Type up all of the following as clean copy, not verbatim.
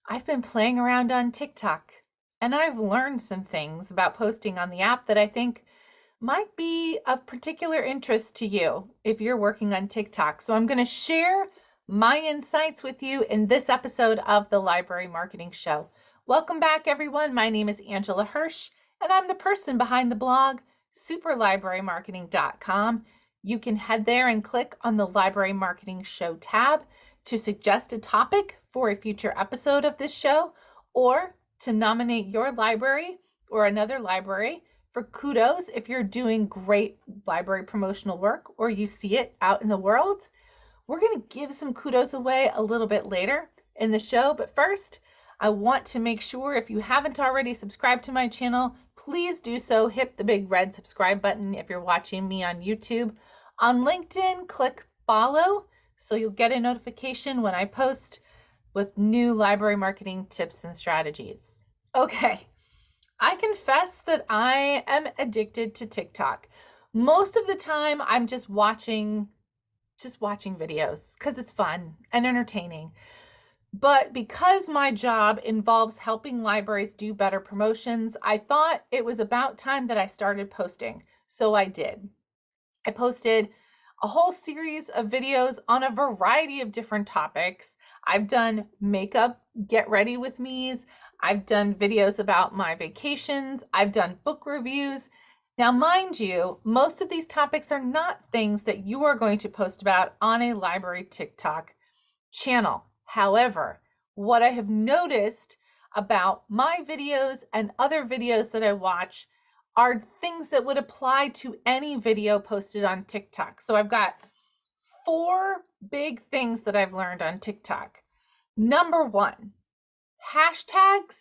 I've been playing around on TikTok and I've learned some things about posting on the app that I think might be of particular interest to you if you're working on TikTok. So I'm going to share my insights with you in this episode of the Library Marketing Show. Welcome back, everyone. My name is Angela Hursh, and I'm the person behind the blog, superlibrarymarketing.com. You can head there and click on the Library Marketing Show tab to suggest a topic for a future episode of this show, or to nominate your library or another library for kudos if you're doing great library promotional work or you see it out in the world. We're going to give some kudos away a little bit later in the show, but first, I want to make sure if you haven't already subscribed to my channel, please do so. Hit the big red subscribe button if you're watching me on YouTube. On LinkedIn, click follow so you'll get a notification when I post with new library marketing tips and strategies. Okay, I confess that I am addicted to TikTok. Most of the time I'm just watching videos because it's fun and entertaining. But because my job involves helping libraries do better promotions, I thought it was about time that I started posting. So I did. I posted a whole series of videos on a variety of different topics. I've done makeup get ready with me's. I've done videos about my vacations. I've done book reviews. Now, mind you, most of these topics are not things that you are going to post about on a library TikTok channel. However, what I have noticed about my videos and other videos that I watch are things that would apply to any video posted on TikTok. So I've got 4 big things that I've learned on TikTok. Number 1, hashtags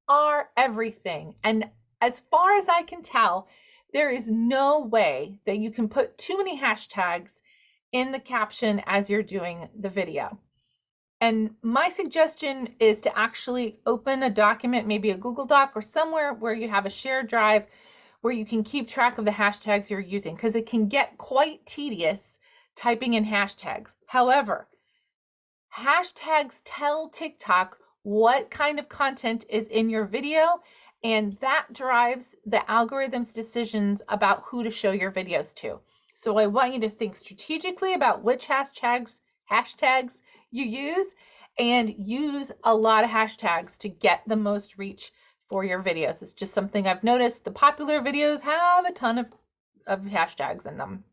are everything. And as far as I can tell, there is no way that you can put too many hashtags in the caption as you're doing the video. And my suggestion is to actually open a document, maybe a Google Doc or somewhere where you have a shared drive where you can keep track of the hashtags you're using, because it can get quite tedious typing in hashtags. However, hashtags tell TikTok what kind of content is in your video, and that drives the algorithm's decisions about who to show your videos to. So I want you to think strategically about which hashtags you use, and use a lot of hashtags to get the most reach for your videos. It's just something I've noticed. The popular videos have a ton of hashtags in them.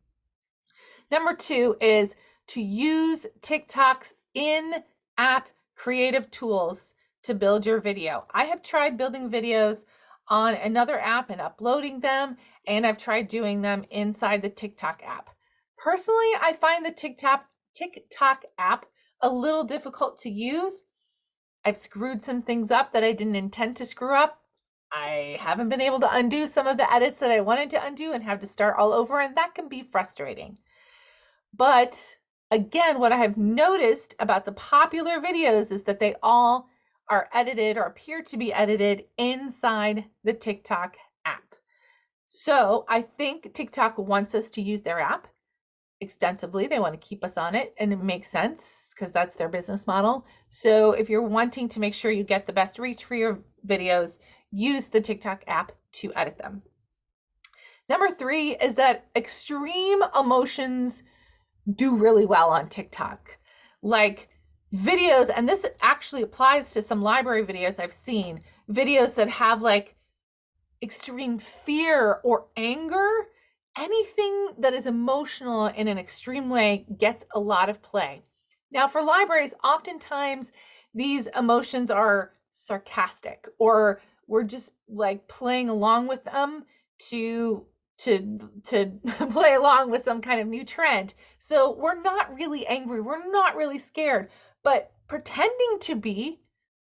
Number 2 is to use TikTok's in-app creative tools to build your video. I have tried building videos on another app and uploading them, and I've tried doing them inside the TikTok app. Personally, I find the TikTok app a little difficult to use. I've screwed some things up that I didn't intend to screw up. I haven't been able to undo some of the edits that I wanted to undo and have to start all over, and that can be frustrating. But again, what I have noticed about the popular videos is that they all are edited or appear to be edited inside the TikTok app. So I think TikTok wants us to use their app extensively. They want to keep us on it, and it makes sense because that's their business model. So if you're wanting to make sure you get the best reach for your videos, use the TikTok app to edit them. Number 3 is that extreme emotions do really well on TikTok. Like videos, and this actually applies to some library videos I've seen, videos that have like extreme fear or anger. Anything that is emotional in an extreme way gets a lot of play. Now, for libraries, oftentimes these emotions are sarcastic, or we're just like playing along with them to play along with some kind of new trend. So we're not really angry, we're not really scared, but pretending to be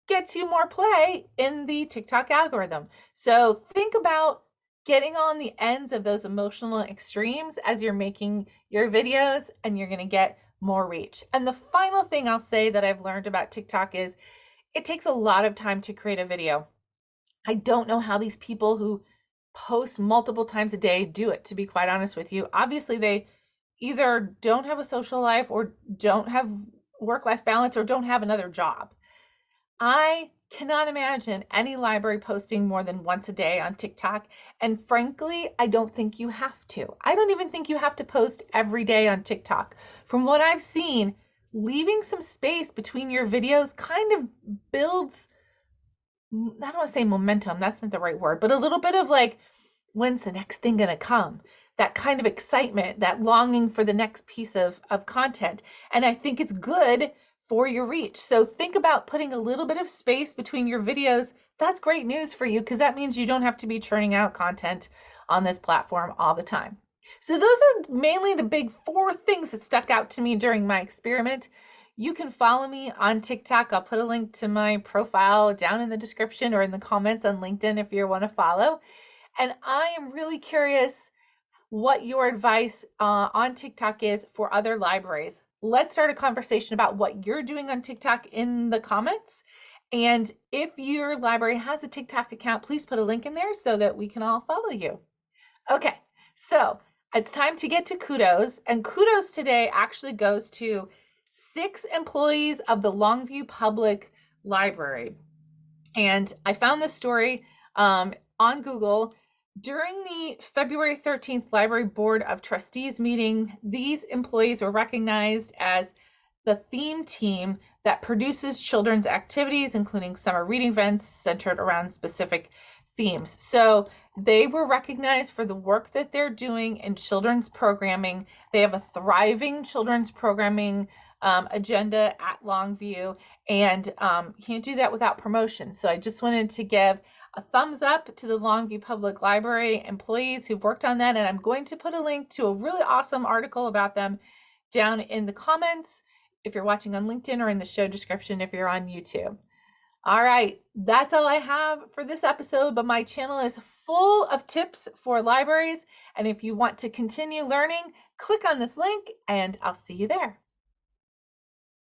gets you more play in the TikTok algorithm. So think about getting on the ends of those emotional extremes as you're making your videos, and you're going to get more reach. And the final thing I'll say that I've learned about TikTok is it takes a lot of time to create a video. I don't know how these people who post multiple times a day do it, to be quite honest with you. Obviously, they either don't have a social life or don't have work-life balance or don't have another job. I cannot imagine any library posting more than once a day on TikTok. And frankly, I don't think you have to. I don't even think you have to post every day on TikTok. From what I've seen, leaving some space between your videos kind of builds, I don't want to say momentum, that's not the right word, but a little bit of like, when's the next thing going to come? That kind of excitement, that longing for the next piece of content. And I think it's good for your reach. So think about putting a little bit of space between your videos. That's great news for you because that means you don't have to be churning out content on this platform all the time. So those are mainly the big 4 things that stuck out to me during my experiment. You can follow me on TikTok. I'll put a link to my profile down in the description or in the comments on LinkedIn if you want to follow. And I am really curious what your advice on TikTok is for other libraries. Let's start a conversation about what you're doing on TikTok in the comments. And if your library has a TikTok account, please put a link in there so that we can all follow you. Okay, so it's time to get to kudos. And kudos today actually goes to 6 employees of the Longview Public Library. And I found this story on Google. During the February 13th Library Board of Trustees meeting, these employees were recognized as the theme team that produces children's activities, including summer reading events centered around specific themes. So they were recognized for the work that they're doing in children's programming. They have a thriving children's programming agenda at Longview, and can't do that without promotion. So I just wanted to give a thumbs up to the Longview Public Library employees who've worked on that, and I'm going to put a link to a really awesome article about them down in the comments if you're watching on LinkedIn or in the show description if you're on YouTube. All right, that's all I have for this episode, but my channel is full of tips for libraries, and if you want to continue learning, click on this link and I'll see you there.